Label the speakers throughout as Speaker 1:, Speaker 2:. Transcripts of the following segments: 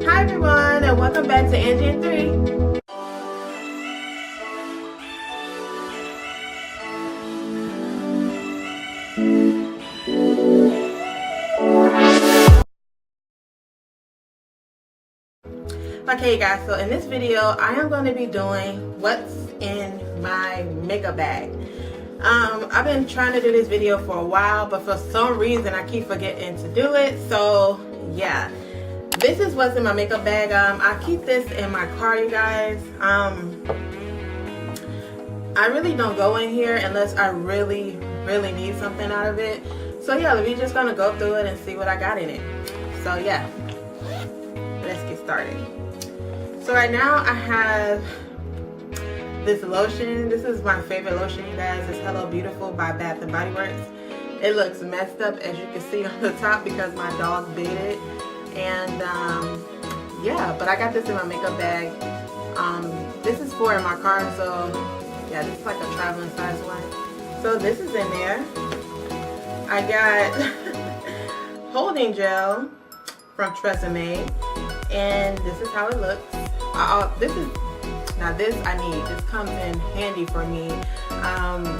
Speaker 1: Hi everyone, and welcome back to Angie&Three. Okay guys, so in this video I am going to be doing what's in my makeup bag. I've been trying to do this video for a while, but for some reason I keep forgetting to do it. So yeah, this is what's in my makeup bag. I keep this in my car, you guys. I really don't go in here unless I really need something out of it. So yeah, we're just gonna go through it and see what I got in it. So yeah, let's get started. So right now I have this lotion. This is my favorite lotion, you guys. It's Hello Beautiful by Bath & Body Works. It looks messed up, as you can see on the top, because my dog bit it. And yeah, but I got this in my makeup bag. This is for in my car, so yeah, this is like a traveling size one. So this is in there. I got holding gel from Tresemme, and this is how it looks. This I need. This comes in handy for me,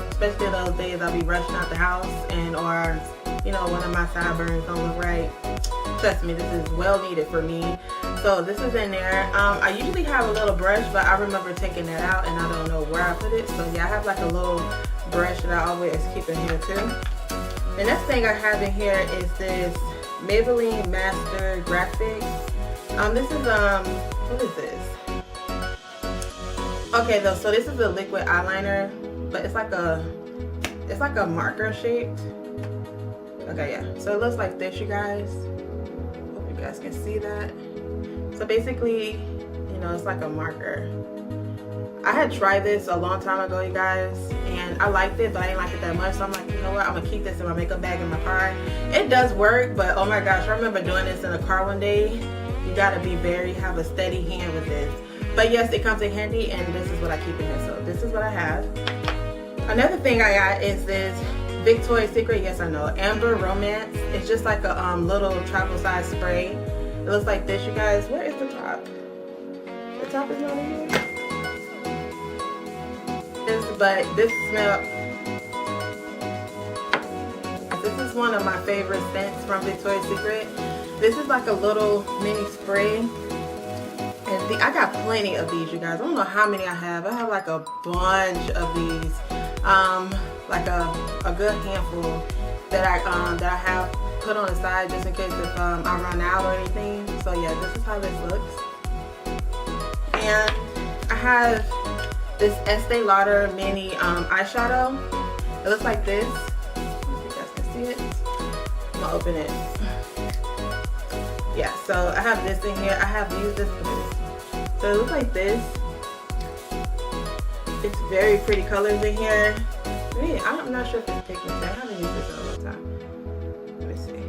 Speaker 1: especially those days I'll be rushing out the house or you know, one of my sideburns don't look right. Trust me, this is well needed for me. So this is in there. I usually have a little brush, but I remember taking that out and I don't know where I put it. So yeah, I have like a little brush that I always keep in here too. The next thing I have in here is this Maybelline Master Graphics. This is what is this? Okay though, so this is a liquid eyeliner, but it's like a marker shaped. Okay, yeah. So it looks like this, you guys. Hope you guys can see that. So basically, you know, it's like a marker. I had tried this a long time ago, you guys, and I liked it, but I didn't like it that much. So I'm like, you know what? I'm gonna keep this in my makeup bag in my car. It does work, but oh my gosh, I remember doing this in a car one day. You gotta have a steady hand with this. But yes, it comes in handy, and this is what I keep in here. So this is what I have. Another thing I got is this Victoria's Secret, yes I know, Amber Romance. It's just like a little travel size spray. It looks like this, you guys. Where is the top? The top is not in here. But this smell. This is one of my favorite scents from Victoria's Secret. This is like a little mini spray. And I got plenty of these, you guys. I don't know how many I have. I have like a bunch of these. Like a good handful that I have put on the side just in case if I run out or anything. So yeah, this is how this looks. And I have this Estee Lauder mini eyeshadow. It looks like this. I don't know if you guys can see it. I'm gonna open it. Yeah, so I have this in here. I have used this for this. So it looks like this. It's very pretty colors in here. I'm not sure if it's pigmented. I haven't used this in a long time. Let me see.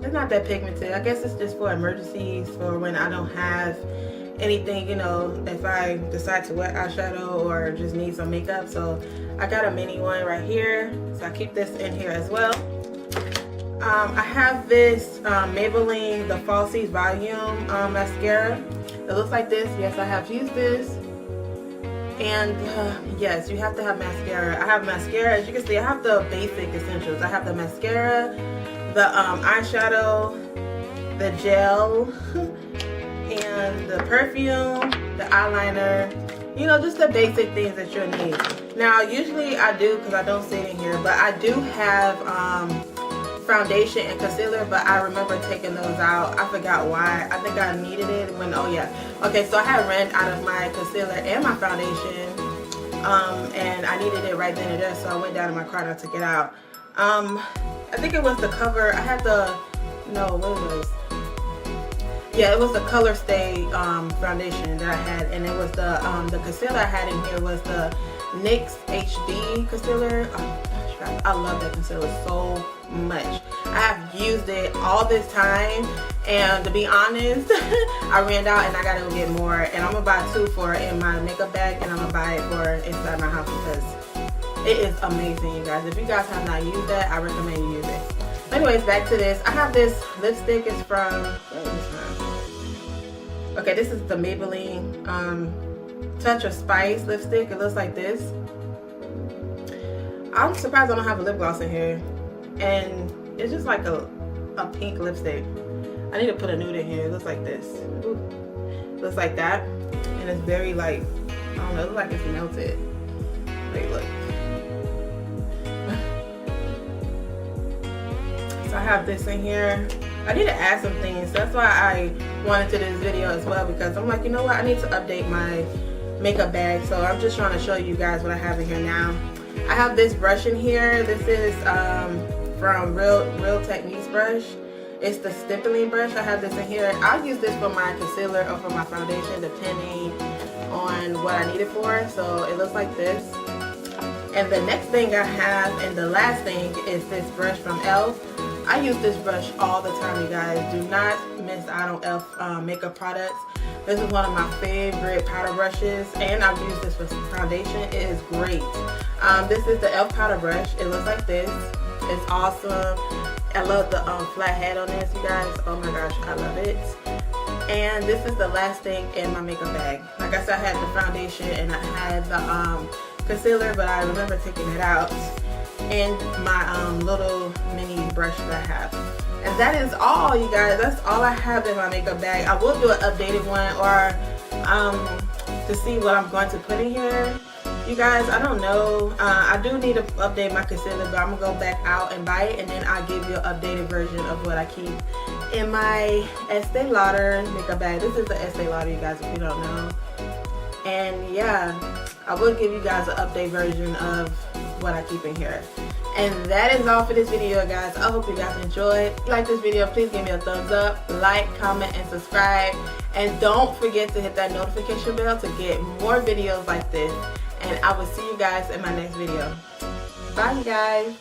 Speaker 1: It's not that pigmented. I guess it's just for emergencies, for when I don't have anything, you know, if I decide to wear eyeshadow or just need some makeup. So I got a mini one right here. So I keep this in here as well. I have this Maybelline The Falsies Volume Mascara. It looks like this. Yes, I have used this. And yes, you have to have mascara. I have mascara. As you can see, I have the basic essentials. I have the mascara, the eyeshadow, the gel, and the perfume, the eyeliner. You know, just the basic things that you'll need. Now, usually I do, because I don't see it in here, but I do have foundation and concealer, but I remember taking those out. I forgot why. I think I needed it when, oh yeah. Okay, so I had ran out of my concealer and my foundation, and I needed it right then and there, so I went down to my car and I took it out. I think it was the cover. I had the, no, what was it? Yeah, it was the Color Stay foundation that I had, and it was the concealer I had in here was the NYX HD concealer. Oh gosh, I love that concealer so much. I have used it all this time, and to be honest, I ran out and I gotta go get more, and I'm gonna buy 2 for in my makeup bag, and I'm gonna buy it for inside my house because it is amazing, you guys. If you guys have not used that, I recommend you use it. Anyways, back to this. I have this lipstick. It's from, where is this from? Okay, this is the Maybelline Touch of Spice lipstick. It looks like this. I'm surprised I don't have a lip gloss in here. And it's just like a pink lipstick. I need to put a nude in here. It looks like this. Ooh. It looks like that. And it's very like, I don't know, it looks like it's melted. Wait, look. So I have this in here. I need to add some things. That's why I wanted to do this video as well, because I'm like, you know what? I need to update my makeup bag. So I'm just trying to show you guys what I have in here now. I have this brush in here. This is from Real Techniques brush. It's the stippling brush. I have this in here. I'll use this for my concealer or for my foundation, depending on what I need it for. So it looks like this. And the next thing I have, and the last thing, is this brush from e.l.f. I use this brush all the time, you guys. Do not miss out on e.l.f. Makeup products. This is one of my favorite powder brushes, and I've used this for foundation. It is great. This is the e.l.f. powder brush. It looks like this. It's awesome. I love the flat head on this, you guys. Oh my gosh, I love it. And this is the last thing in my makeup bag. Like I said, I had the foundation and I had the concealer, but I remember taking it out. And my little mini brush that I have. And that is all, you guys. That's all I have in my makeup bag. I will do an updated one, or to see what I'm going to put in here. You guys, I don't know. I do need to update my concealer, but I'm going to go back out and buy it, and then I'll give you an updated version of what I keep in my Estee Lauder makeup bag. This is the Estee Lauder, you guys, if you don't know. And yeah, I will give you guys an update version of what I keep in here. And that is all for this video, guys. I hope you guys enjoyed. If you like this video, please give me a thumbs up, like, comment, and subscribe. And don't forget to hit that notification bell to get more videos like this. And I will see you guys in my next video. Bye, you guys.